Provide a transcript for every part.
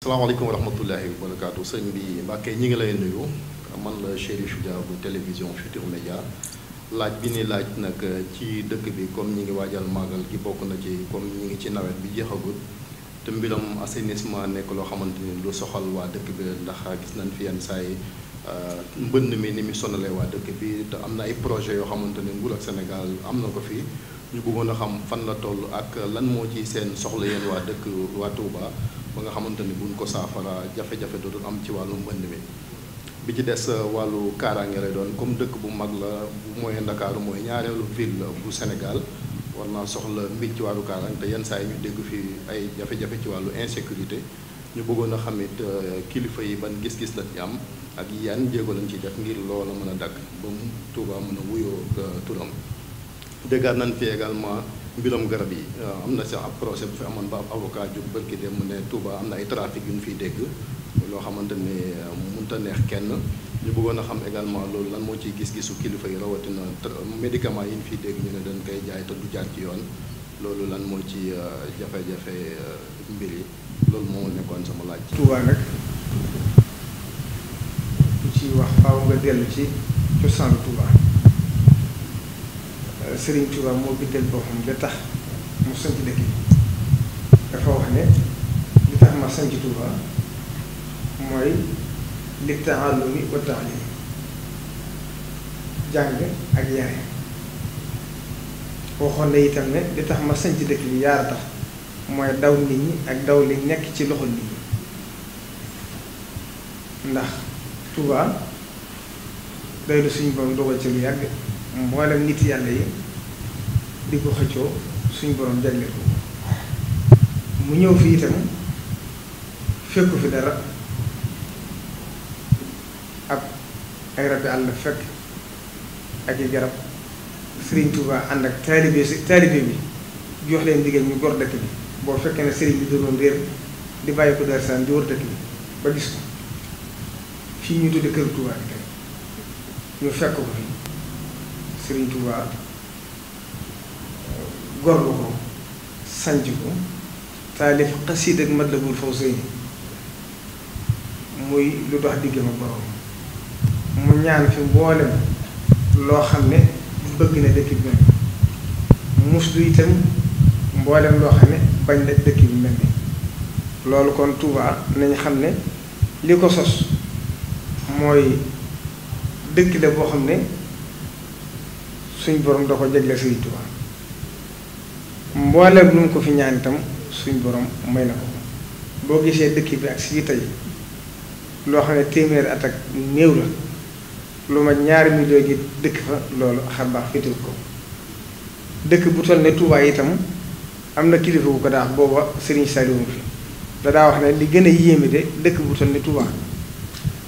salaamaaleykum wa rahmatullahi wa barakaatu sëñ bi Mbacke ñi ngi lay nuyu man la Chérif Dia bu télévision Futurs Médias laaj bi ni laaj nag ci dëkk bi comme ñi ngi waajal màggal gi bokk na ci comme ñi ngi ci nawet bi jeexagul te mbiram assainissement nekk loo xamante ni lu soxal waa dëkk bi ndax gis nañ fi yenn saa yi mbënn mi ni mu sonalee waa dëkk bi te am na ay projet yoo xamante ni nguur ak Sénégal am na ko fi ñu bëggoon a xam fan la toll ak lan moo ci seen soxla yéen waa dëkk waa Touba ba nga xamante ni buñ ko saafara jafe-jafe dootul am ci wàllu mbënd mi bi ci des wàllu kaaraange lay doon comme dëkk bu mag la bu mooy Ndakaaru mooy ñaareelu ville bu Sénégal war naa soxla mbir ci wàllu kaaraange te yenn saa yi ñu dégg fi ay jafe-jafe ci wàllu insécurité ñu bëggoon a xamit kilifa yi ban gis-gis la ci am ak yan jéego lañ ci def ngir loola mën a dagg ba mu Touba mën a wuyoo turam déggaat nañ fi également mbiram garab yi am na si ab procès bu fi amoon ba ab avocat jóg bërki dem mu ne Touba am na ay trafic yu ñu fiy dégg loo xamante ne mënut a neex kenn ñu bëggoon a xam également loolu lan moo ciy gis-gisu kilifa yi rawatina médicament yi ñu fiy dégg ñu ne dañ koy jaay te du jaar ci yoon loolu lan moo ci jafe-jafe mbir yi loolu moo nekkoon sama laaj. Touba nag ku ci wax faaw nga dellu ci cosaanu Touba. Sëriñ Touba moo biddal boppam ba tax mu sanc dëkk bi dafa wax ne li tax ma sanc Touba mooy li taallumi wa taalim jàng ak yare waxoon na itam ne li tax ma sanc dëkk bi yaara tax mooy daw nit ñi ak daw li nekk ci loxo nit ñi ndax Touba day lu suñu borom dogal ci lu yàgg mboolem nit yàlla yi di ko xëccoo suñ borom jagleel ko mu ñëw fi itam fekku fi dara ab ay rabi àll fekk ak i garab Sëriñ Touba ànd ak taalibe bi jox leen ndigal ñu gor dëkk bi boo fekkee ne sëriñ bi doon réer di bàyyi ko Daaru Salaam di wër dëkk bi ba gis ko fii ñu tudde kër Touba bi tey ñu fekk ko fi Sëriñ Touba gorlu ko sanc ko taalif xasiid ak Matlabul Fawzayni muy lu dox diggam ak borom mu ñaan fi mboolem loo xam ne bëgg na dëkk bi mel muslu itam mboolem loo xam ne bañ na dëkk bi mel ni loolu kon Touba nañ xam ne li ko sos mooy dëkk la boo xam ne suñ borom da ko jagle Sëriñ Touba mboolem lu mu ko fi ñaan itam suñ borom may na ko boo gisee dëkk bi ak si tey loo xam ne téeméeri at ak néew la lu ma 2 millions gi dëkk fa loolu xar baax féetal ko dëkk bu toll ne Touba itam am na kilifa bu ko daax booba Serigne Saliou fi da daa wax ne li gën a yéeme de dëkk bu toll ne Touba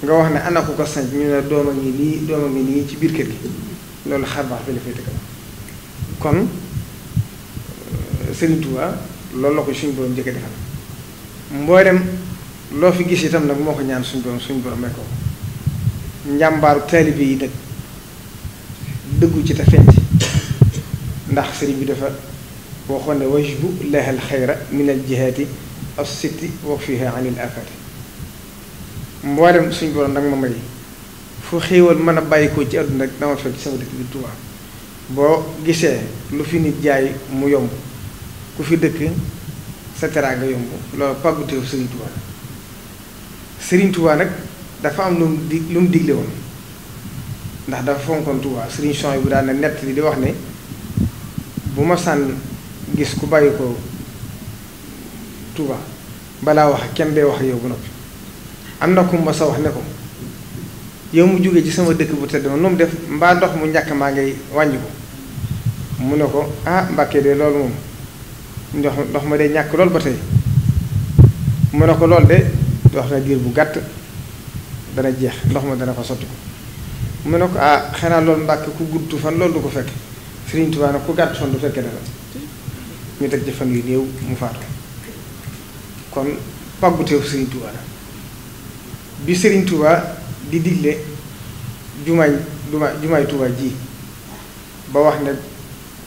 nga wax ne ana ko sanc ñu ne dooma ngi nii ci biir kër gi loolu xar baax bi la féete kon Sëriñ Touba loolu la ko suñu borom njëkk a defal mboolem loo fi gis itam nag moo ko ñaan suñu borom may ko njàmbaaru taalibe yi nag dëggu ci te feeñ ci ndax sëriñ bi dafa waxoon ne wajbu lahal xayra min al jihaati as sitti wa fiha anil afati mboolem suñu borom nag ma may fu xéewal mën a bàyyi ko ci àdduna rek dama fekk ci sama dëkk bi Touba boo gisee lu fi nit jaay mu yomb ku fi dëkk sa teraanga yomb loolu pàgguteefu Sëriñ Touba Sëriñ Touba nag dafa am lu mu digle woon ndax dafa fonkoon Touba Sëriñ Son bu daan na nett li di wax ne bu ma sànn gis ku bàyyi ko Touba balaa wax kenn day wax yow bu noppi am na ku ma sa wax ne ko yow mu jógee ci sama dëkk bu tedd ma nu mu def mbaa ndox mu ñàkk maa ngay wàññi ko mu ne ko ah Mbàkke de loolu moom ndox ma de ñàkk lool ba tey mu ne ko lool de wax na diir bu gàtt dana jeex ndox ma dana fa sotti ko mu ne ko ah xanaa loolu Mbàkke ku gudd fan loolu du ko fekk Sëriñ Touba nag ku gàtt fan du fekkee dara ñu teg ci fan yu néew mu faatu kon pàgguteefu Sëriñ Touba la bi Sëriñ Touba di digle jumaay Touba ji ba wax ne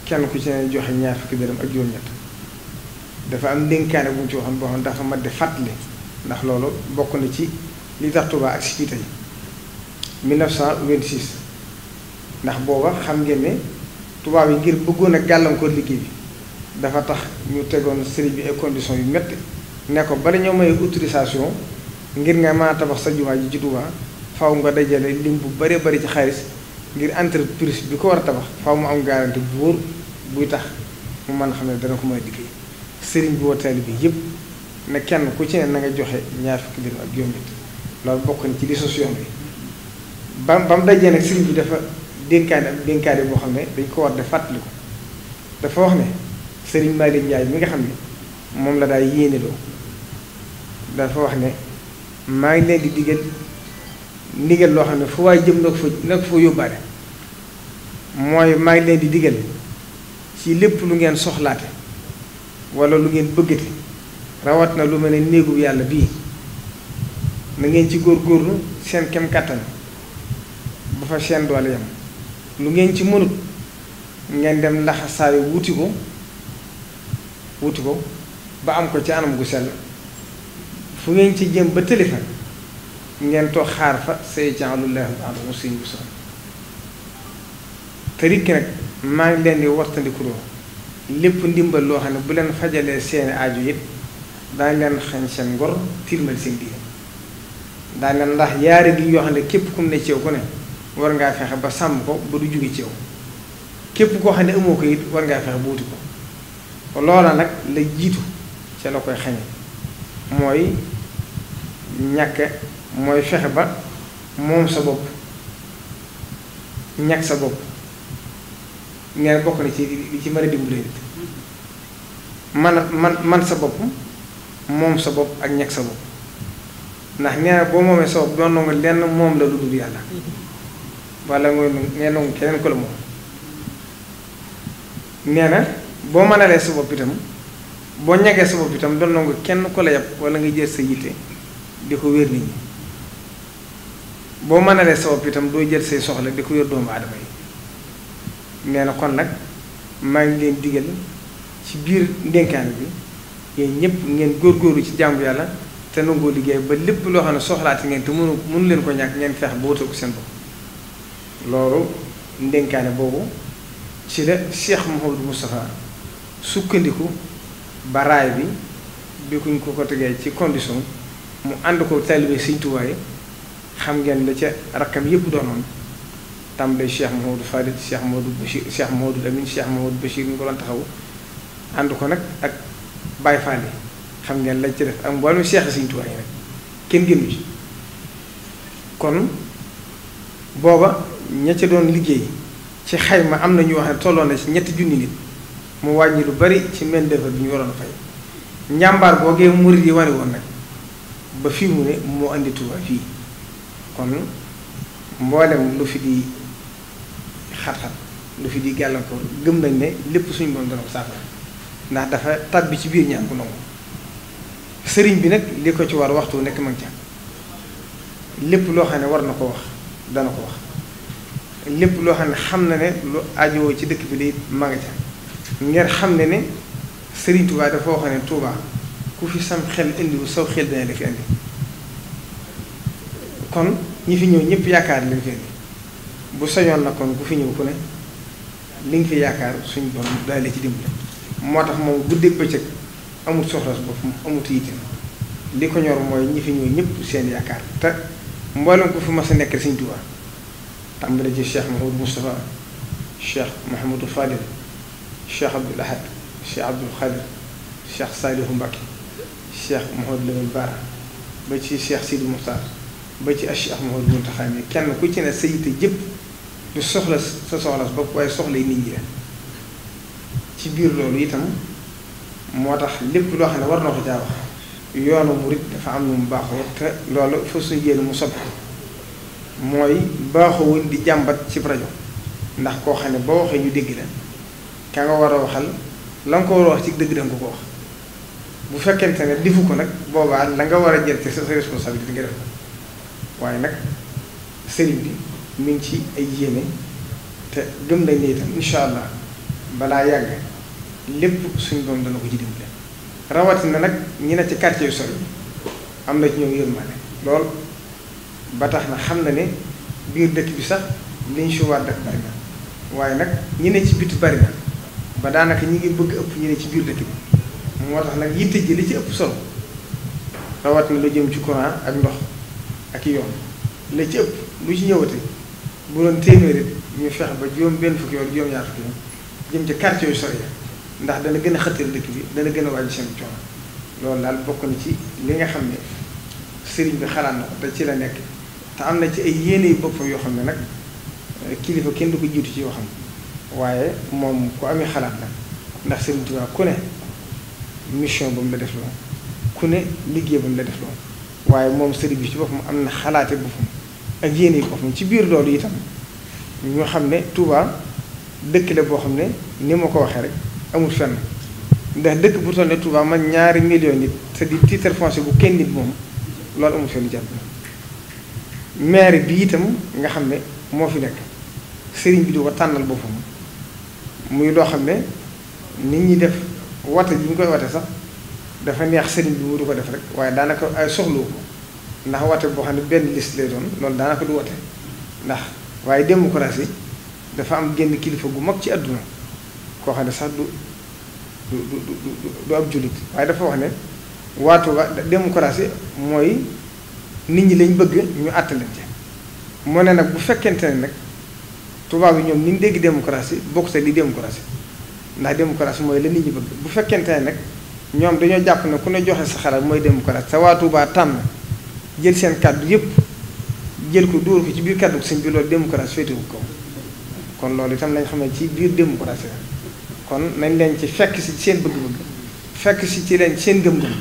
kenn ku ci ne joxe 20 fukki dërëm ak juróom-ñett dafa am ndénkaane bu mu ci waxoon boo xam dafa mat di fàttali ndax loolu bokk na ci li tax Touba ak si fii tey 1926 ndax booba xam ngeen ne tubaab yi ngir bëggoon a gàllankoor liggéey bi dafa tax ñu tegoon sëriñ bi ay conditions yu métti ne ko bala ñoo may autorisation ngir nga mën a tabax sa jumaa ji ci Touba faaw nga dajale lim bu bëree bëri ci xaalis ngir entreprise bi ko war a tabax faaw mu am garantie bu wóor buy tax mu mën a xam ne dana ko mën a liggéey sëriñ bi woo taalibe bi yëpp ne kenn ku ci ne na nga joxe ñaar fukki dërëm ak juróom loolu bokk na ci li sos yoon bi ba mu dajee nag sëriñ bi dafa dénkaane boo xam ne dañ ko war de fàttali ko dafa wax ne sëriñ Malick Ndiaye mi nga xam ne moom la daay yéeneloo dafa wax ne maa ngi leen di ndigal loo xam ne fu waay jëm na ko fa yóbbaale mooy maa ngi leen di digal ci lépp lu ngeen soxlaate wala lu ngeen bëggate rawat na lu mel ne néegu yàlla bii na ngeen ci góorgóorlu seen kem kàttan ba fa seen doole yam lu ngeen ci mënut ngeen dem laxasaayu wuti ko ba am ko ci anam gu sell fu ngeen ci jëm ba téléphone ngeen toog xaar fa say jaalullahu ba'da usrin yusra te rikki nag maa ngi leen di wartandikuloo lépp ndimbal loo xam ne bu leen fajalee seeni aajo it daañ leen xañ seen ngor tilmal seen diine daañ leen ndax yaari gi yoo xam ne képp kum ne ci yow ku ne war ngaa fexe ba sàmm ko ba du jóge ci yow képp koo xam ne amoo ko it war ngaa fexe ba wuti ko loola nag la jiitu ca la koy xañe mooy mooy fexe ba moom sa bopp ñàkk sa bopp ngeen bokk na ci li ci mën a dimbali nit man sa bopp moom sa bopp ak ñàkk sa bopp ndax nee na boo moomee sa bopp doon nga lenn moom la lu dul yàlla wala ngeen nangu keneen ko la moom nee na boo mënalee sa bopp itam boo ñagee sa bopp itam doon nga kenn ko la yàpp wala nga jël sa yitte di ko wér nit ñi boo mënalee sa bopp itam doo jël say soxla di ko wér doomu aadama yi nee na kon nag maa ngi leen digal ci biir ndénkaan bi yéen ñëpp ngeen góorgóorlu ci jàmbu yàlla te nangoo liggéey ba lépp loo xam ne soxlaati ngeen te mënu leen ko ñàkk ngeen feex ba wutal ko seen bopp loolu ndénkaane boobu ci la Cheikh Mouhamadou Moustapha sukkandiku ba raay bi kuñ ko tegee ci condition mu ànd ko taalibe Sëriñ Tuubaa yi xam ngeen la ca rakkam yëpp doonoon tàmbalee Cheikh Mouhamadou Fadil Cheikh Mouhamadou Bachir Cheikh Mouhamadou Lamine Cheikh Mouhamadou Bachir ñu ko doon taxawu ànd ko nag ak Baye Fall yi xam ngeen lañ ci def ak mboolem Cheikh Sëriñ Tuubaa yi rek kenn génnu ci kon booba ña ca doon liggéey ci xayma am na ñu wax ne tolloon na ci 3 junni nit mu wàññi lu bari ci main d'œuvre bi ñu waroon a fay njàmbaar googee murid yi wane woon nag ba fii mu ne moo andi Touba fii kon mboolem lu fi di xat-xat lu fi di gàllankoor gëm nañ ne lépp suñu borom dana ko saafara ndax dafa tàbbi ci biir ñaan ku nangu sëriñ bi nag li ko ci war waxtu nekk mag ca lépp loo xam ne war na ko wax dana ko wax lépp loo xam ne ne lu ajowoo ci dëkk bi day mag ca ngeen xam ne sëriñ Touba dafa wax ne Touba ku fi sam xel indiwu saw xel dana la fi indi kon ñi fi ñëw ñëpp yaakaar leen fi indi bu sañoon na kon ku fi ñëw ku ne li nga fi yaakaar suñu borom daal la ci dimbali moo tax moom guddeeg bëccëg amul soxla su boppam amul yitte li ko ñor mooy ñi fi ñëw ñëpp seen yaakaar te mboolem ku fi mas a nekk Sëriñ Tuubaa tàmbale ci Cheikh Mouhamadou Moustapha Cheikh Mouhamadou Fadil Cheikh Abdoul Ahad Cheikh Abdoul Khadir Cheikh Salihu Mbacké Cheikh Mouhamadou Lamine Bara ba ci Cheikh Sidi Moukhtar ba ci Cheikh Mouhamadou Mountakha mi kenn ku ci ne sa yitte jëpp du soxla sa soxla su bopp waaye soxla yi nit ñi la ci biir loolu itam moo tax lépp loo xam ne war na ko caa wax yoonu murit dafa am lu mu baaxoo te loolu fa suñu jéem mu soppi mooy baaxoowuñ di jàmbat ci rajo ndax koo xam ne boo waxee ñu dégg la ka nga war a waxal la nga ko war a wax ci dëgg danga ko wax bu fekkente ne difu ko nag boobaa la nga war a jël ci sa responsabilité nga def ko waaye nag sëriñ bi mi ngi ci ay yéene te gëm nañ ne itam incha allah balaa yàgg lépp suñ doom dana ko ci dimbale rawatina nag ñi ne ci quartier yu sori am na ci ñoom yërmande lool ba tax na xam na ne biir dëkk bi sax liñ fi war def bari na waaye nag ñi ne ci biti bari na ba daanaka ñi ngi bëgg ëpp ñi ne ci biir dëkk bi moo tax nag yitte ji li ci ëpp solo rawat na lu jëm ci courant ak ndox ak yoon la ci ëpp lu ci ñëwate bu doon téeméeri ñu fex ba juróom benn fukki yoon juróom-ñaar fukki yoon jëm ci quartier yu sori ndax dana gën a xëttal dëkk bi dana gën a wàññi seen coono loolu daal bokk na ci li nga xam ne sëriñ bi xalaat na ko te ci la nekk te am na ci ay yéene yu boppam yoo xam ne nag kilifa kenn du ko jiitu ci yoo xam waaye moom ku amee xalaat la ndax sëriñ Tuubaa ku ne mission ba mu la def loolu ku ne liggéey ba mu la def loolu waaye moom sëriñ bi ci boppam am na xalaate boppam ak yéene yi boppam ci biir loolu itam ñu xam ne Touba dëkk la boo xam ne ni ma ko waxee rek amul fenn ndax dëkk bu toll ne Touba man 2 millions nit te di titre foncier bu kenn nit moom loolu amul fenn jàpp maire bi itam nga xam ne moo fi nekk sëriñ bi di ko tànnal boppam muy loo xam ne nit ñi def wate ji ñu koy wate sax dafa neex sëriñ bi mu du ko def rek waaye daanaka ay soxlawu ko ndax wate boo xam ne benn liste lay doon loolu daanaka du wate ndax waaye démocratie dafa am génn kilifa gu mag ci àdduna koo xam ne sax du ab jullit waaye dafa wax ne waatu ba démocratie mooy nit ñi lañ bëgg ñu àttalante moo ne nag bu fekkente ne nag tubaab yi ñoom ni ñu dégg démocratie bokk te li démocratie ndax démocratie mooy la nit ñi bëgg bu fekkente ne nag ñoom dañoo jàpp ne ku ne joxe sa xalaat mooy démocratie te waa Touba tànn jël seen kàddu yépp jël ko dóor ko ci biir kàddu sëñ bi loolu démocratie féetewu ko kon loolu itam nañ xam ne ci biir démocratie la kon nañ leen ci fekk si seen bëgg-bëgg fekk si ci leen seen gëm-gëm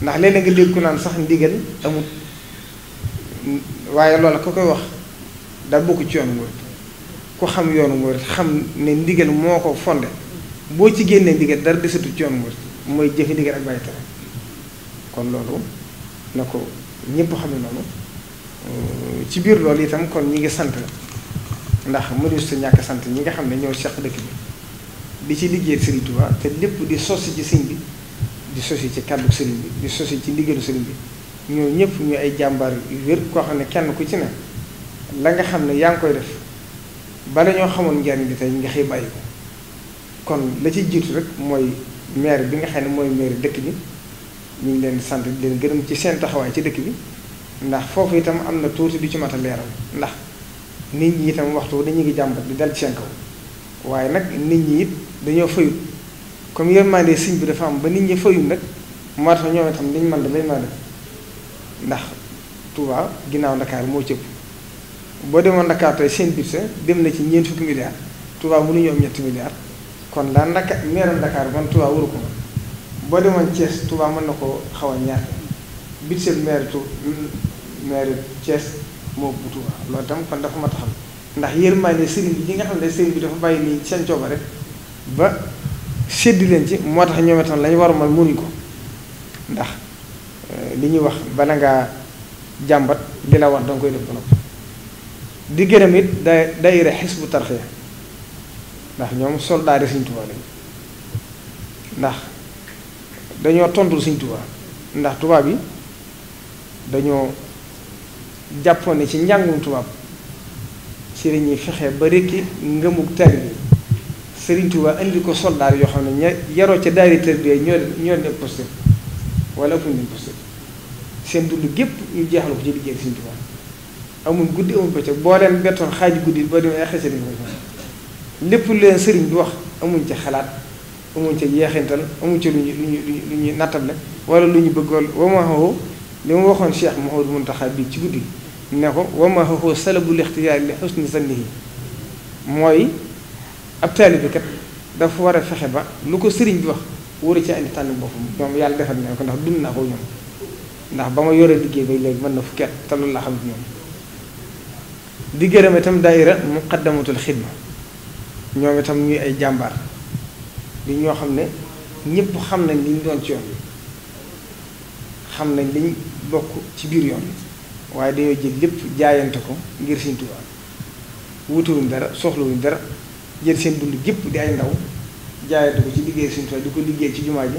ndax léeg-léeg nga dégg ku naan sax ndigal amul waaye loolu ko koy wax daa bokk ci yoonu murit ku xam yoonu murit xam ne ndigal moo ko fondé boo ci génnee ndigal dara desatu ci yoonu murit mooy jëfe ndigal ak bàyyi tere kon loolu na ko ñëpp xam ne noonu ci biir loolu itam kon ñi ngi sant ndax mënuñu sa ñàkk sant ñi nga xam ne ñoo seq dëkk bi di ci liggéey Serigne Touba te lépp di sosi ci sëñ bi di sosi ci kàddu sëriñ bi di sosi ci ndigalu sëriñ bi ñoo ñëpp ñu ay jàmbaar yu wér koo xam ne kenn ku ci ne la nga xam ne yaa ngi koy def bala ñoo xamoon njariñ bi tey nga xëy bàyyi ko kon la ci jiitu rek mooy maire bi nga xam ne mooy maire dëkk bi ñu ngi leen di sant di leen gërëm ci seen taxawaay ci dëkk bi ndax foofu itam am na tuuti du ci mat a leeral ndax nit ñi itam waxtu dañu ngi jàmbat di dal ci seen kaw waaye nag nit ñi it dañoo fayut comme yërmande sëñ bi dafa am ba nit ñi fayut nag moo tax ñoom itam liñ mën da lañ mën a def ndax Touba ginnaaw Dakar moo cëpp boo demoon Dakar tey seen budget dem na ci ñeent fukki milliards Touba mënuñu am 7 milliards kon laa meeram Dakar man Touba waru ko boo demoon Thiès Touba mën na ko xaw a ñaar budget maire Thiès moo bu Touba loolu itam kon dafa ma taxam ndax yërmande sëriñ bi ñi nga xam ne sëriñ bi dafa bàyyi nii seen cooba rek ba séddi leen ci moo tax ñoom itam lañu war a mën mënuñ ko ndax li ñuy wax bala ngaa jàmbat li la war danga koy def ba noppi di gërëm it daayira Hizbut Tarqiyyah ndax ñoom soldaar yi Sëriñ Tuubaa lañ ndax dañoo tontul Sëriñ Tuubaa ndax tubaab yi dañoo jàppoon ne ci njàngum tubaab ci la ñuy fexe ba rekki ngëmug tari bi Sëriñ Tuubaa indi ko soldaar yoo xam ne ña yaroo ca daari tarbiyya ñoo leen posté wala ëpp nañ posté seen dund gépp ñu jeexal ko ci liggéey Sëriñ Tuubaa amul guddi amul bëccëg boo leen bettoon xaaju guddi boo demee ay xese dañ koy lépp lu leen sëriñ bi wax amuñ ca xalaat amuñ ca yeexintal amuñ ca lu ñuy nattable wala lu ñu bëggoon wamaaxoo li mu waxoon Cheikh Mouhamadou Mountakha bii ci guddi ne ko wamaaxoo salabul ixtiyaar li husni zannihi mooy ab taalibe kat dafa war a fexe ba lu ko sëriñ bi wax war a ci andi tànn boppam ñoom yàlla defal na ko ndax dund naa ko ñoom ndax ba ma yore liggéey bay léegi mën na fukki at te loolu laa xam ci ñoom di gërëm itam daayira muqaddamatul xidma ñoom itam ñuy ay jàmbaar li ñoo xam ne ñëpp xam nañ li ñu doon ci yoon bi xam nañ liñ bokk ci biir yoon bi waaye dañoo jël lépp jaayante ko ngir Sëriñ Tuubaa wutewuñ dara soxlawuñ dara jël seen dund gépp di ay ndaw jaayante ko ci liggéey Sëriñ Tuubaa di ko liggéey ci jumaa ji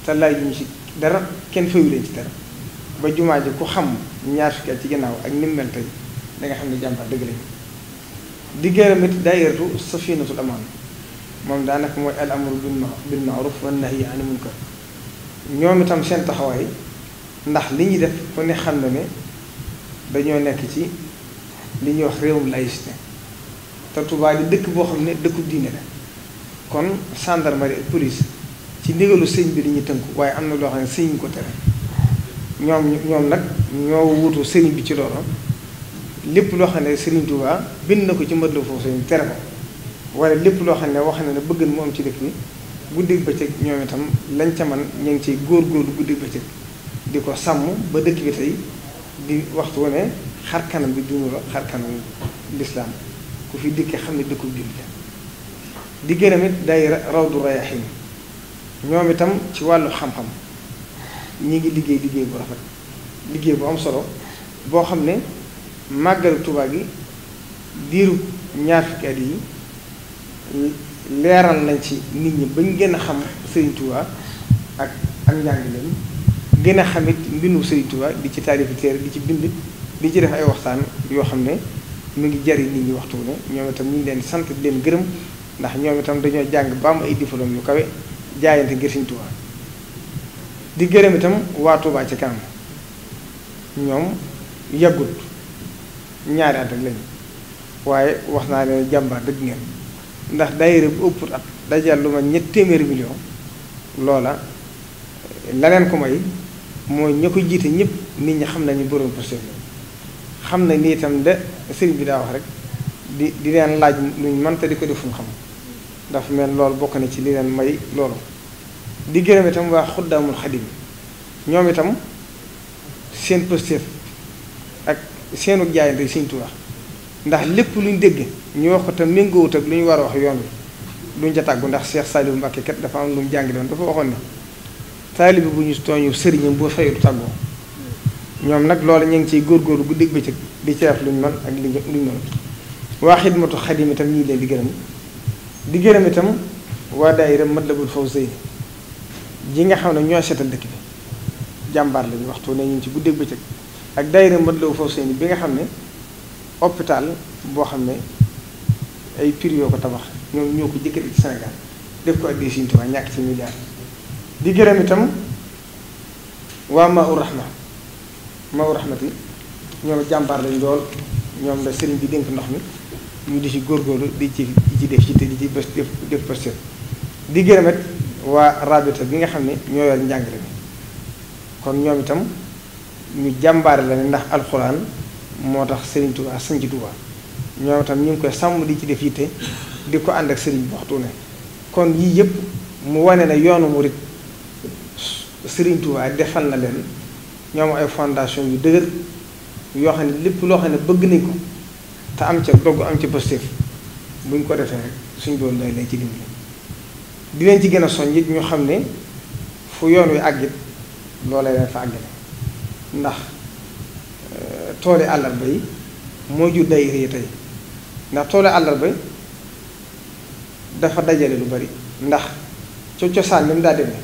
te laaj ñu ci dara kenn fayu leen ci dara ba jumaa ji ku xam ñaar fukki at ci ginnaaw ak ni mu mel tey da nga xam ne jàmbaar dëgg lañu. di gërëm it daayiratu Safinatul Amaan moom daanaka mooy al amru bil ma'ruf wan nahyi anil munkar ñoom itam seen taxawaay ndax li ñuy def ku ne xam na ne dañoo nekk ci li ñuy wax réewum laïcité te Touba di dëkk boo xam ne dëkku diine la kon gendarmerie ak police ci ndigalu sëñ bi dañuy tënku waaye am na loo xam ne sëñ ñu ko tere ñoom nag ñoo wutu sëriñ bi ci loolu lépp loo xam ne Sëriñ Touba bind na ko ci mët la foofu sëriñ tere ko wala lépp loo xam ne wax na ne bëgg mu am ci dëkk bi guddeeg bëccëg ñoom itam lañ ca man ñu ngi ciy góorgóorlu guddeeg bëccëg di ko sàmm ba dëkk bi tey di waxtu wu ne xar kanam bi dunu la xar kanam lislaam ku fi dikkee xam ne dëkku jullit di gërëm it daayira Rawdu Rayaahiin ñoom itam ci wàllu xam-xam ñi ngi liggéey bu rafet liggéey bu am solo boo xam ne màggalu Tuubaa gi diiru ñaar fukki at yi leeral nañ ci nit ñi bañ gën a xam Sëriñ Tuubaa ak njàngaleem gën a xamit mbindu Sëriñ Tuubaa di ci taalifi téere di ci bind di ci def ay waxtaan yoo xam ne mu ngi jariñ nit ñi waxtu ne ñoom itam ñu ngi leen sant di leen gërëm ndax ñoom itam dañoo jàng ba am ay diplôme yu kawe jaayante ngir Sëriñ Tuubaa di gërëm itam waa Tuubaa ci kanam ñoom yàggut ñaari at ak lañu waaye wax naa leen jàmbaar dëgg ngeen ndax daayira bu ëpp at dajal lu ma ñetti téeméeri million loola la leen ko may mooy ña ko jiite ñëpp nit ñi xam nañu borom posté xam na ni itam de sëriñ bi daa wax rek di leen laaj luñ mënta di ko defuñ xam dafa mel loolu bokk na ci li leen may loolu di gërëm itam waa Xuddaamul Xadim ñoom itam seen posté ak seenu jaayante Sëriñ Tuubaa ndax lépp luñ dégg ñu wax ko te méngoowut ak lu ñu war a wax yoon wi duñ ca tàggu ndax Cheikh Saliou Mbacké kat dafa am lu mu jàngi doon dafa waxoon ne taalibe bu ñu tooñu sëriñam boo fayul tàggoo ñoom nag loolu ñu ngi ciy góorgóorlu bu dégg bëccëg di ci def luñ mën ak luñ mën waa Xidmatu Xadim itam ñii leen di gërëm itam waa daayira Matlabul Fawzayni ji nga xam ne ñoo seetal dëkk bi jàmbaar lañu waxtu ne ñu ci bu dégg bëccëg ak daayira Matlabul Fawzayni bi nga xam ne hôpital boo xam ne ay prix yoo ko tabax ñoom ñoo ko jëkkati ci Sénégal def ko addi Sëriñ Tuubaa ñàkk ci milliard di gërëm itam waa Maa-u Rahmati ñoom jàmbaar lañ lool ñoom la sëriñ bi dénk ndox mi ñu di ci góorgóorlu di ci def ci te di ci def pëstéef di gërëm it waa Rabita bi nga xam ne ñoo yor njàngale mi kon ñoom itam ñu jàmbaare la ne ndax alxuraan moo tax Sëriñ Tuubaa sañ ci Tuubaa ñoom itam ñu ngi koy sàmm di ci def yitte di ko ànd ak sëriñ bi waxtu ne kon yii yëpp mu wane ne yoonu murit Sëriñ Tuubaa defal na leen ñoom ay fondation yu dëgër yoo xam ne lépp loo xam ne bëgg nañ ko te am ca dogg am ca positif buñ ko defee rek suñ doon day lay ci dimbali di leen ci gën a soññ it ñu xam ne fu yoon wi àggit loolee leen fa àggale ndax tooli àllarba yi moo jur daayira yi tey ndax tooli àllarba dafa dajale lu bari ndax cosaan ni mu daa demee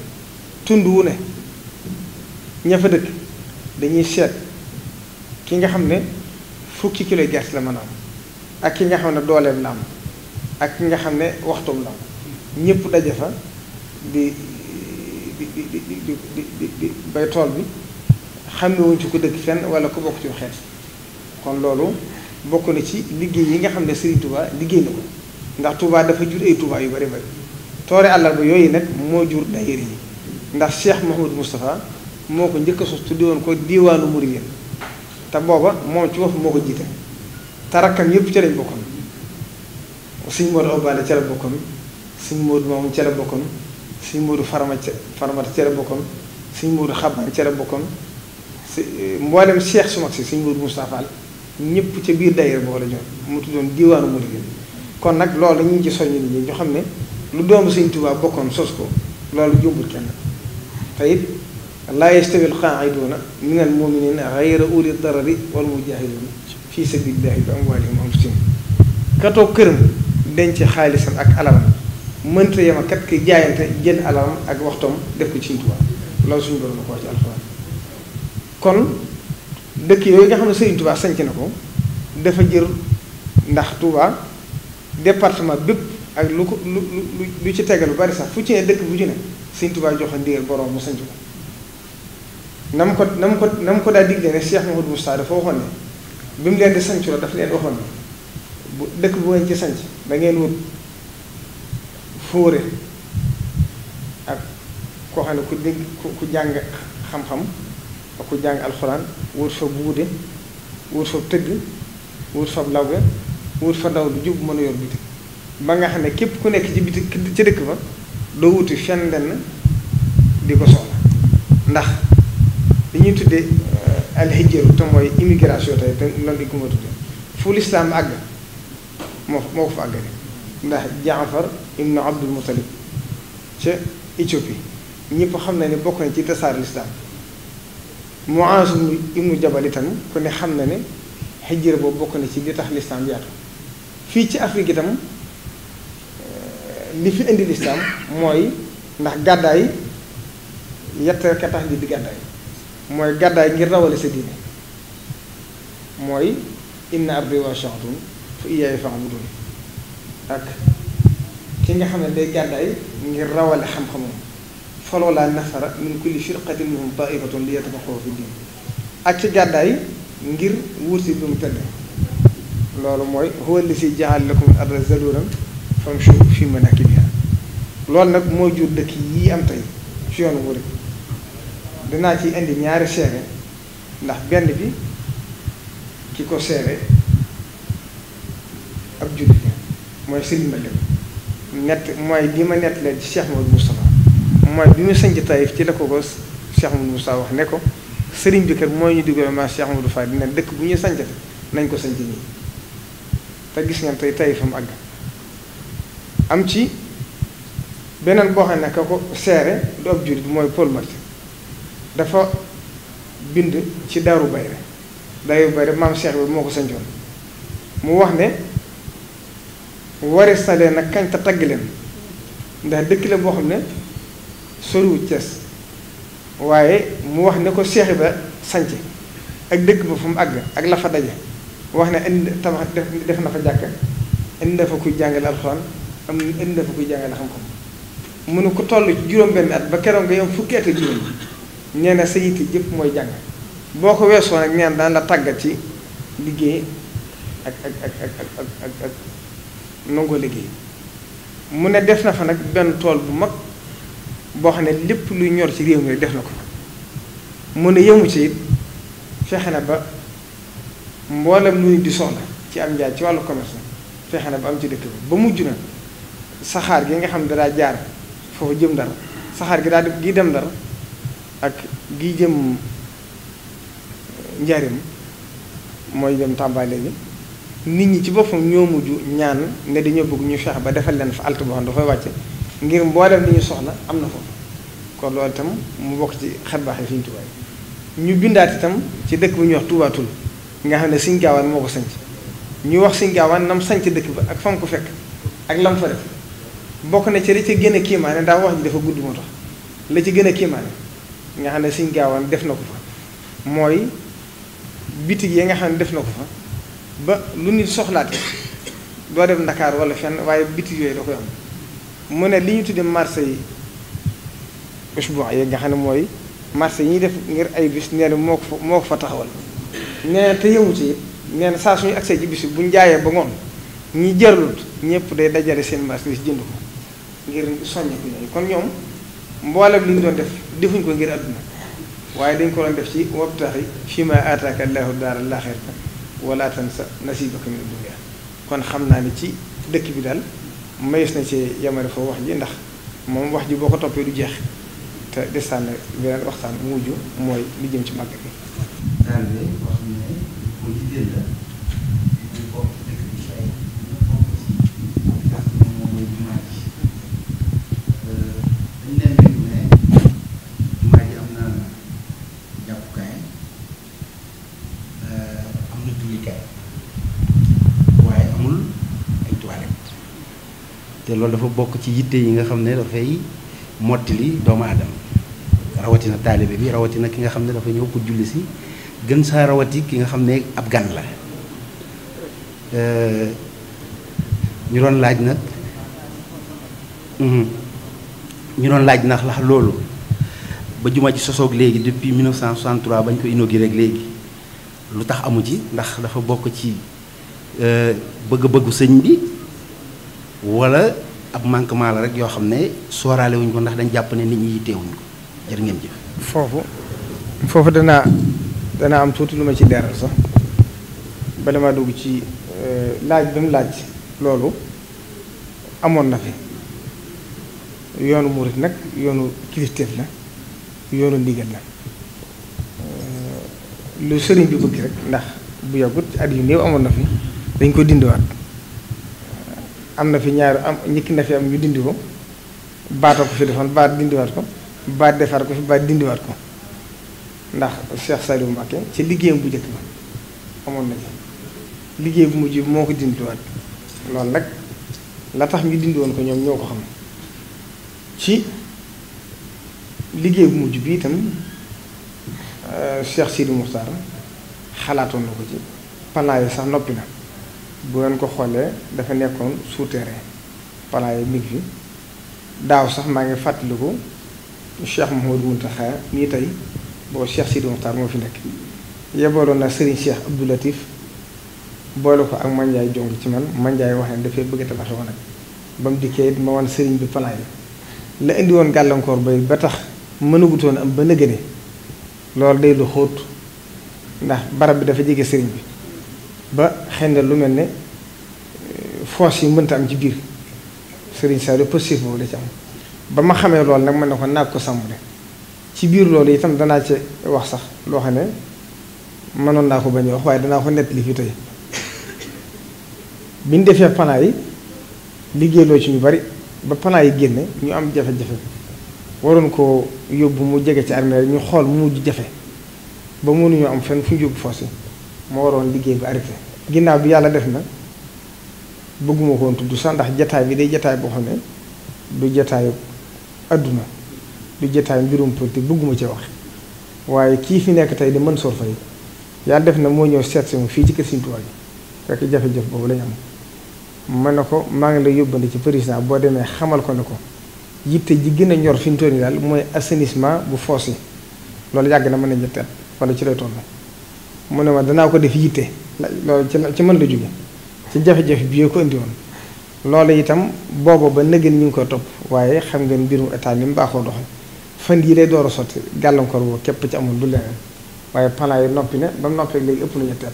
tund wu ne ña fa dëkk dañuy seet ki nga xam ne fukki kilo gerte la mën a am ak ki nga xam ne dooleem la am ak ki nga xam ne waxtoom la am ñëpp daje fa di bay tool bi xàmmewuñ ci ko dëkk fenn wala ku bokk ci xeet kon loolu bokk na ci liggéey yi nga xam ne Serigne Touba liggéey na ko ndax Touba dafa jur ay Touba yu bari bari toore àllarba yooyu nag moo jur daayira yi ndax Cheikh Mouhamadou Moustapha moo ko njëkk a sos tuddi woon ko diiwaanu Mouride te booba moom ci wax moo ko jiite te rakkam yëpp ca lañ bokkoon Sëñ Modou Obale ca la bokkoon Sëñ Modou Mamoun ca la bokkoon Sëñ Modou Farmata ca la bokkoon Sëñ Modou Xabaan ca la bokkoon mboolem Cheikh su mag si Sëñ Modou Moustapha ñëpp ca biir daayira boo la ñoom mu tuddoon diiwaanu Mouride kon nag loolu ñu ngi ci soññ nit ñi ñu xam ne lu doomu Sëñ Tuubaa bokkoon sos ko loolu jumbul kenn te it laa yastawi al-qaa'iduuna mina al-mu'miniina ghayra ulii darari wal mujaahiduuna fii sabiilillaahi bi amwaalihim wa anfusihim ka toog këram denc xaalisam ak alalam mënta yem ak kat ki jaayante jël alalam ak waxtoom def ko ci Sëñ Tuubaa loolu suñu borom la ko wax ci alxuraan kon dëkk yooyu nga xam ne Serigne Touba sanc na ko dafa jër ndax Touba département bépp ak lu ko lu ci tegal lu bari sax fu ci ne dëkk bu ci ne Serigne Touba joxe ndigal borom mu sanc ko na mu ko daa digle ne Cheikh Mouhamadou Moustapha dafa waxoon ne bi mu leen di sanc la daf leen waxoon ne bu dëkk bu ngeen ci sanc da ngeen wut fóore ak koo xam ne ku dégg ku jàng xam-xam ak ku jàng alxuraan wut fa buude wut fa tëgg wut fa lawbe wut fa ndaw lu jub mën a yor bitig ba nga xam ne képp ku nekk ci bitig ci dëkk ba doo wuti fenn lenn di ko soxla ndax li ñuy tuddee alxijaru te mooy immigration tey te loolu di ko ma tuddee fu lislaam àgg moo ko fa àggale ndax Jaafar ibnu Abdul Muttalib ca Éthiopie ñëpp xam na ne bokk na ci tasaar lislaam Muaaz ibnu Jabal itam ku ne xam na ne xijjira boobu bokk na ci li tax lislaam yaatu fii ci Afrique itam li fi indi lislaam mooy ndax gàddaay yett ka tax di gàddaay mooy gàddaay ngir rawale sa diine mooy inna ardi waasi'atun fa iyyaaya fa'budun ak ki nga xam ne day gàddaay ngir rawale xam-xamam falawlaa nafara min kulli firqatin minhum taa'ifatun liyattafaqqahu fi diin ak ci gàddaay ngir wuuti lu mu tëdd loolu mooy huwa allazii ja'ala lakum al-arda zaluulan famshuu fii manaakibihaa loolu nag moo jur dëkk yii am tey ci yoonu murid dinaa ci indi ñaari seere ndax benn bi ki ko seere ab jullit mooy Serigne Malick mooy li ma nett leen ci Cheikh Mouhamadou Moustapha mooy bi mu sanc Taïf ci la ko Cheikh Mouhamadou Moustapha wax ne ko Serigne bi kat mooy ñu digal ma Cheikh Mouhamadou Fall dina dëkk bu ñuy sancate nañ ko sanc nii te gis ngeen tey Taïfam àgg am ci beneen boo xam ne ka ko seere du ab jullit mooy Paul Marty dafa bind ci Daaru Bayre maam Cheikh bi moo ko sancoon mu wax ne waris na leen nag kañ te tagg leen ndax dëkk la boo xam ne soriwut Cees waaye mu wax ne ko Cheikh ba sanc ak dëkk ba fu mu àgg ak la fa daje wax ne indi tabax def na fa jàkk indi na fa kuy jàngale alxuraan indi na fa kuy jàngale xam-xam mu ne ko toll ci juróom-benn at ba keroog nga yom fukki at ak juróom nee na sa yitte jëpp mooy jàng boo ko weesoo nag neen daan la tàggat ci liggéey ak nangoo liggéey mu ne def na fa nag benn tool bu mag boo xam ne lépp luy ñor ci réew mi rek def na ko mu ne yëmu ci it fexe na ba mboolem lu nit di soxla ci am njaay ci wàllu commerce fexe na ba am ci dëkk ba mujj na saxaar gi nga xam ne daa jaar foofu jëm Ndar saxaar gi daa gi dem Ndar ak gi jëm Njaaréem mooy dem Tamba léegi nit ñi ci boppam ñoo mujj ñaan ne dañoo bëgg ñu feex ba defal leen fa alt boo xam dafay wàcce ngir mboolem li ñu soxla am na foofu kon loolu itam mu bokk ci xet baaxee fi ñu tubaay ñu bindaat itam ci dëkk bu ñuy wax Touba Toul nga xam ne Sëñ Gaawaan moo ko sanc ñu wax Sëñ Gaawaan nam sanc dëkk ba ak fam ko fekk ak lam fa def bokk na ci la ci gën a kiimaane ndax wax ji dafa gudd moo tax la ci gën a kiimaane nga xam ne Sëñ Gaawaan def na ko fa mooy bitig yi nga xam ne def na ko fa ba lu nit soxlaate doo dem Ndakaar wala fenn waaye bitig yooyu da koy am mu ne li ñu tuddee marché yi usbu'a yi nga xam ne mooy marché yi ñuy def ngir ay bis nee na moo ko fa taxawal nee na te yëmu ci nee na saa suñu accès ci bis bu ñu jaayee ba ngoon ñi jëralut ñëpp day dajale seen marché jënd ko ngir soññ ko ñooñu kon ñoom mboolem li ñu doon def defuñ ko ngir àdduna waaye dañ ko doon def ci wabtaxi fiimaa aataaka Allaahu daaral aaxirata wala tansa nasiibaka mina dunya kon xam naa ne ci dëkk bi daal mayes na ci yamare foofu wax ji ndax moom wax ji boo ko toppee du jeex te desaan na beneen waxtaan bu mujj mooy li jëm ci màgg bi. daal de wax ne mu jigéen la ñu bokk dëkk bi ay bokk ci ndax moom mooy jumaa ji dañ leen dégg ne jumaa ji am na jàppukaay am na jullikaay waaye amul ay toilette te loolu dafa bokk ci yitte yi nga xam ne dafay mottali doomu aadama rawatina taalibe bi rawatina ki nga xam ne dafa ñëw pour julli si gën saa rawati ki nga xam ne ab gan la ñu doon laaj nag ndax loolu ba jumaa ji sosoog léegi depuis 1963 bañ ko inauguré rek léegi lu tax amu ci ndax dafa bokk ci bëgg-bëggu sëñ bi wala ab manquement la rek yoo xam ne sooraale wuñ ko ndax dañ jàpp ne nit ñi yitteewuñ ko jërë ngeen jëf. foofu danaa am tuuti lu ma ci leeral sax bala maa dugg ci laaj bi mu laaj loolu amoon na fi yoonu murit nag yoonu kilifteef la yoonu ndigal la lu sëriñ bi bëgg rek ndax bu yàggut at yu néew amoon na fi dañ ko dindiwaat am na fi ñikki na fi am ñu dindi ko baata ko fi defoon baat dindiwaat ko baat defaat ko fi baat dindiwaat ko ndax Cheikh Saliou Mbacké ci liggéeyam bu njëkk ba amoon na ci liggéey bu mujj moo ko dindiwaat loolu nag la tax ñu dindi woon ko ñoom ñoo ko xam ci liggéey bu mujj bi itam Cheikh Sidi Mokhtar xalaatoon na ko ci plan yi sax noppi na bu ngeen ko xoolee dafa nekkoon souterrain plan yi mi ngi fi daaw sax maa ngi fàttaliku Cheikh Mouhamadou Mountakha nii tey boo Cheikh Sidi Mokhtar moo fi nekk yebaloon na Serigne Cheikh Abdou Latif boole ko ak Mandiaye jong ci man Mandiaye wax ne dafay bëgg a tabax woon nag ba mu dikkee it ma wan Serigne bi plan yi la indi woon gàllankoor ba tax mënagutoon am ba nëgëne loolu day lu xóot ndax barab bi dafa jege Serigne bi ba xëy na lu mel ne force yi mënta am ci biir Serigne Saliou positif boobu la ci am ba ma xamee loolu nag mën na ko naag ko sàmmule ci biir loolu itam danaa ci wax sax loo xam ne mënoon naa ko bañ a wax waaye danaa ko nettali fi tey bi ñu defee plan yi liggéeyloo ci ñu bari ba plan yi génne ñu am jafe-jafe waroon ko yóbbu mu jege ci armée ñu xool mu mujj jafe ba mënuñoo am fenn fu ñu yóbbu force moo waroon liggéey bi arrêté ginnaaw bi yàlla def na bëgguma ko woon tudd sax ndax jataay bi day jataay boo xam ne du jataayu adduna du jataayu mbirum politique bëgguma ci wax waaye kii fi nekk tey di Mansour Faye yàlla def na moo ñëw seet si mu fii ci kër Sëriñ Tuubaa gi fekk jafe-jafe boobu lañu am mën na ko maa ngi lay yóbbandi ci président boo demee xamal ko ne ko yitte ji gën a ñor fi mu toll nii daal mooy assainissement bu foos yi loolu yàgg na mën na ñetteel wala ci lay toll mu ne ma danaa ko def yitte loolu ci mën la jóge ci jafe-jafe bi ko indi woon loolu itam booba ba nëgën ñu ngi ko topp waaye xam ngeen mbirum état ni mu baaxoo doxal fan yii lay door a sotti gàllankoor boobu képp ci amul du leneen waaye plan yi noppi na ba mu noppee léegi ëpp na ñetteel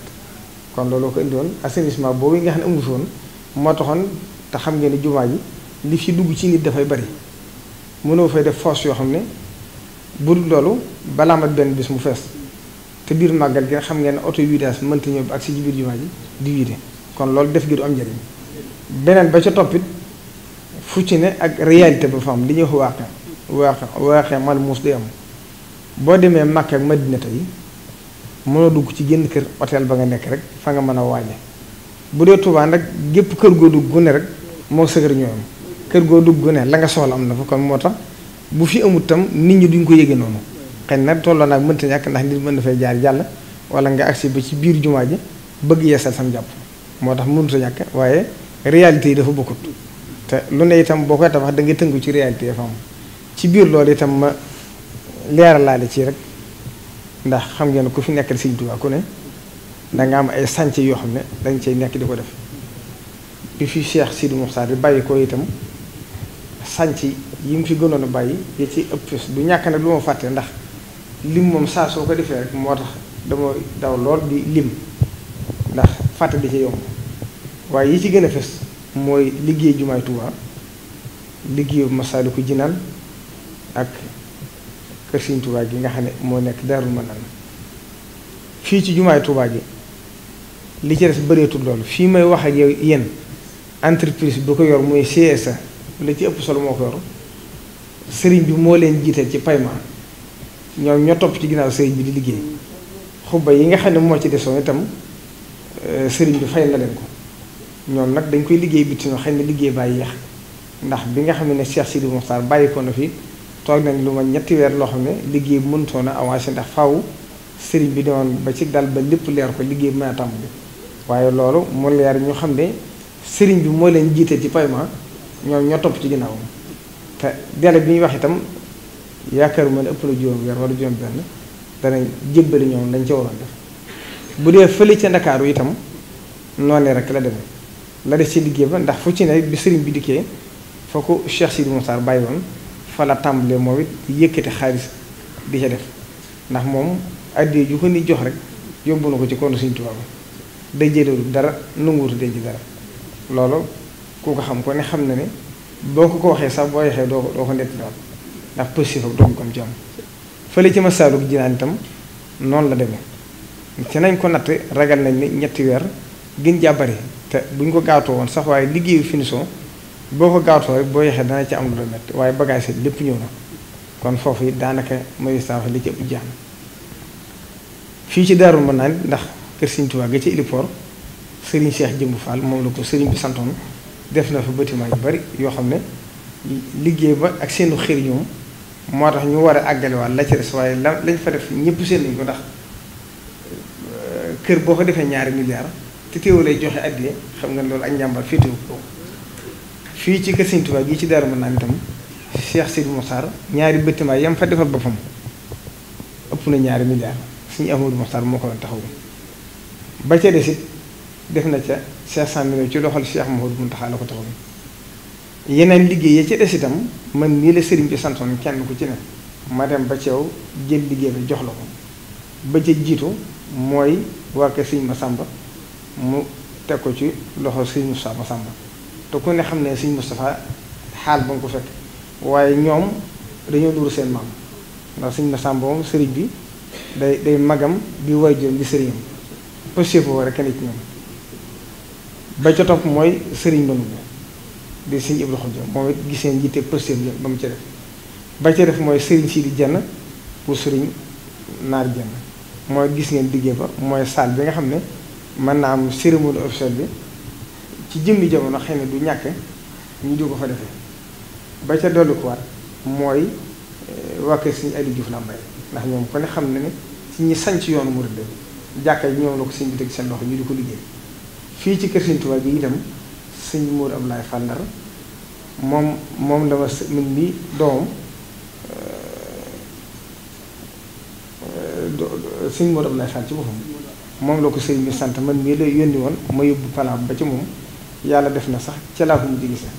kon loolu ko indi woon assainissement boobu nga xam ne amu fi woon moo taxoon te xam ngeen ne jumaa ji li fi dugg ci nit dafay bari mënoo fay def force yoo xam ne bu dul loolu balaa mat benn bis mu fees te biir màggal gi xam ngeen ne auto vidange mënta ñëw ak si biir jumaa ji di wiide kon loolu def gi du am njëriñ beneen ba ca toppit fu ci ne ak réalité ba fa am li ñuy wax waaxe mal muus day am boo demee Makka ak Madina tey mënoo dugg ci génn kër hôtel ba nga nekk rek fa nga mën a waaje bu dee Tuubaa nag gépp kër goo dugg gu ne rek moo sëgër ñoo am kër goo dugg gu ne la nga soxla am na fa kon moo tax bu fi amut tam nit ñi duñ ko yëge noonu xëy na tolloo naag mënta ñàkk ndax nit mën na fay jaar jàll wala nga agsi ba ci biir jumaa ji bëgg yeesal sam jàpp moo tax mënut a ñàkk waaye réalité yi dafa bokkut te lu ne itam boo koy tabax da nga tënku ci réalité yi fa am ci biir loolu itam ma leeralaale ci rek ndax xam ngeen ku fi nekkal Sëriñ Tuubaa ku ne danga am ay sànce yoo xam ne dañ cay nekk di ko def bi fi Cheikh Sidi Mokhtar di bàyyi ko itam sànc yi mu fi gënoon a bàyyi yi ci ëpp fes du ñàkk nag lu ma fàtte ndax lim moom saa soo ko defee rek moo tax dama daw lool di lim ndax fàtte di ci yomb waaye yi ci gën a fes mooy liggéey jumaay Tuubaa liggéeyu Masaalikul Jinaan ak kër Sëriñ Tuubaa gi nga xam ne moo nekk Daarul Manaan fii ci jumaay Tuubaa gi li ci des bëreetul loolu fii may wax ak yow yéen entreprise bu ko yor muy CSA la ci ëpp solo moo ko yor sëriñ bi moo leen jiital ci paiement ñoom ñoo topp ci ginnaaw sëriñ bi di liggéey xubba yi nga xam ne moo ci desoon itam sëriñ bi fay na leen ko ñoom nag dañ koy liggéey bitim xëy na liggéey bàyyi yéex ndax bi nga xam ne Cheikh Sidi Mokhtar bàyyi ko na fi toog nañ lu ma ñetti weer loo xam ne liggéey bi mënutoon a avancé ndax faaw sëriñ bi demoon ba ci dal ba lépp leer ko liggéey bi mën a tàmbali waaye loolu mu leer ñu xam ne sëriñ bi moo leen jiite ci paiement ñoom ñoo topp ci ginnaawam te délai bi ñuy wax itam yaakaaruma ne ëpp na juróom weer wala juróom benn danañ jébbali ñoom lañ ca waroon def bu dee fële ca Ndakaaru itam noonu rek la demee la def ci liggéey ba ndax fu ci ne bi sëriñ bi dikkee foo ko Cheikh Sidi Moussa bàyyi woon fa la tàmbalee moom it yëkkati xaalis di ca def ndax moom addee ju ko ni jox rek yóbbu na ko ci kon Sëriñ Tuubaa day jëleelu dara nanguwutu denc dara loolu ku ko xam ko ne xam na ne boo ko waxee sax boo yaxee doo ko nettaliwaat ndax positif ak doog am ci am fële ci Masaalikul Jinaan itam noonu la demee ci nañ ko natt ragal nañ ni ñetti weer gën jaa bari te buñ ko gaawtoo woon sax waaye liggéeyu finition boo ko gaawtoo rek boo yaxee dana ci am lu la métti waaye bagage yi lépp ñëw na kon foofu yi daanaka magistrat li ci ëpp jeex na fii ci Daaru Manaan ndax kër Sëriñ Tuubaa ga ci héliport Serigne Cheikh Jëmb Fall moom la ko Serigne bi santoon def na fa bâtiment yu bari yoo xam ne liggéey ba ak seenu xër ñoom moo tax ñu war a àggalewaat la ci des waaye lañ fa def ñëpp seen nañ ko ndax kër boo ko defee ñaari milliards te teewul lay joxe addiya xam nga loolu ak njàmbar féetewu ko fii ci kër Sëriñ Tuubaa gii ci Daaru Manaan itam Cheikh Sidi Mokhtar ñaari bâtiment yam fa defal boppam ëpp na ñaari milliards Sëriñ Ahmadou Mokhtar moo ko doon taxawu ba ca des it def na ca 500 millions ci loxol Cheikh Mouhamadou Mountakha la ko taxawu yeneen liggéey ya ca des itam man nii la sëriñ bi santoon kenn ku ci ne ma dem ba ceew jël liggéey bi jox la ko ba ca jiitu mooy waa kër Sëriñ Massamba mu teg ko ci loxo Sëriñ Moustapha Massamba te ku ne xam ne Sëriñ Moustapha xaal ba nga ko fekk waaye ñoom dañoo nuru seen maam ndax Sëriñ Massamba moom sëriñ bi day magam di waajuram di sëriñam pësté foofu rek nit ñoom ba ca topp mooy sëriñ Ndongo di Sëriñ Ibra Xujja moom it gis ngeen jiite pësté ba mu ca def ba ca def mooy sëriñ Sidi Jenn pour sëriñ Naar Jenn mooy gis ngeen liggéey ba mooy salle bi nga xam ne mën naa am cérémonie officielle bi ci jëmmi jamono xëy na du ñàkk ñu di ko fa defee ba ca dolli ko waat mooy waa kër Sëriñ Aliou Diouf Lambaye ndax ñoom ko ne xam ne ne ci ñi sañ ci yoonu murid jàkka yi ñoom la ko sëñ bi teg seen loxo ñu di ko liggéey fii ci kër Sëriñ Tuubaa gi itam sëñ Mourou Abdoulaye Fall Ndar moom dama min ni doomam sëñ Mourou Abdoulaye Fall ci boppam moom la ko sëñ bi sant man mii la yónni woon ma yóbbu palaam ba ci moom yàlla def na sax ca laa ko mu jigi sax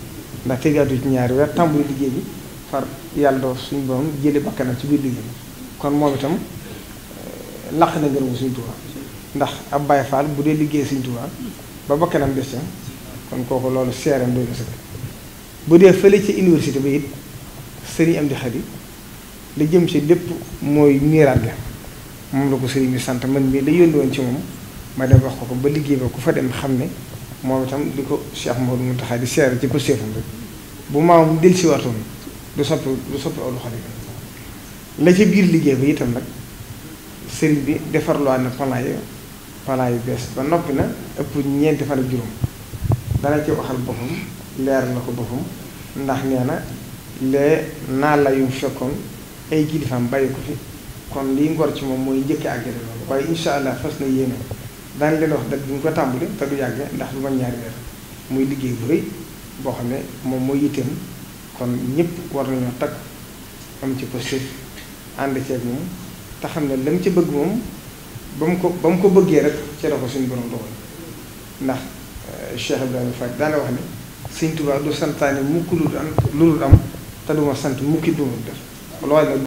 ndax tegaatu ci ñaari weer tàmbali liggéey bi far yàlla doo suñu borom jële bakkanam ci biir liggéey bi kon moom itam laq na ngërëmu Sëriñ Tuubaa ndax ab Baay Faal bu dee liggéey Sëriñ Tuubaa ba bakkanam des ca kon kooku loolu seereem doy na sëkk bu dee fële ci université ba it sëriñ Amdi Xadi la jëm ci lépp mooy miiraat ga moom la ko sëriñ bi sant man mii la yónni woon ci moom ma dem wax ko ba liggéey ba ku fa dem xam ne moom itam di ko Cheikh Mouhamadou Mountakha di seere ci pëstéefam rek bu maamam del si waatoon du soppi aw loxo la ca biir liggéey ba itam nag sëriñ bi defarloo na plan yu bees ba noppi na ëpp ñeenti fan ak juróom dana ci waxal boppam leer na ko boppam ndax nee na lee naa la yu fekkoon ay kilifaam bàyyi ko fi kon liy ngor ci moom mooy njëkk àggale loolu waaye incha allah fas na yéene daañu leen wax dëgg bu ñu ko tàmbali te du yàgg ndax du ma ñaari weer muy liggéey bu rëy boo xam ne moom mooy yitteem kon ñëpp war nañoo takk am ci positif ànd ceeg moom te xam ne la mu ci bëgg moom ba mu ko bëggee rek ci la ko suñu borom dogal ndax Cheikh Ibrahima Fall daana wax ne Sëriñ Tuubaa du santaane mukk lu dul am te du ma sant mukki du ma def loolu nag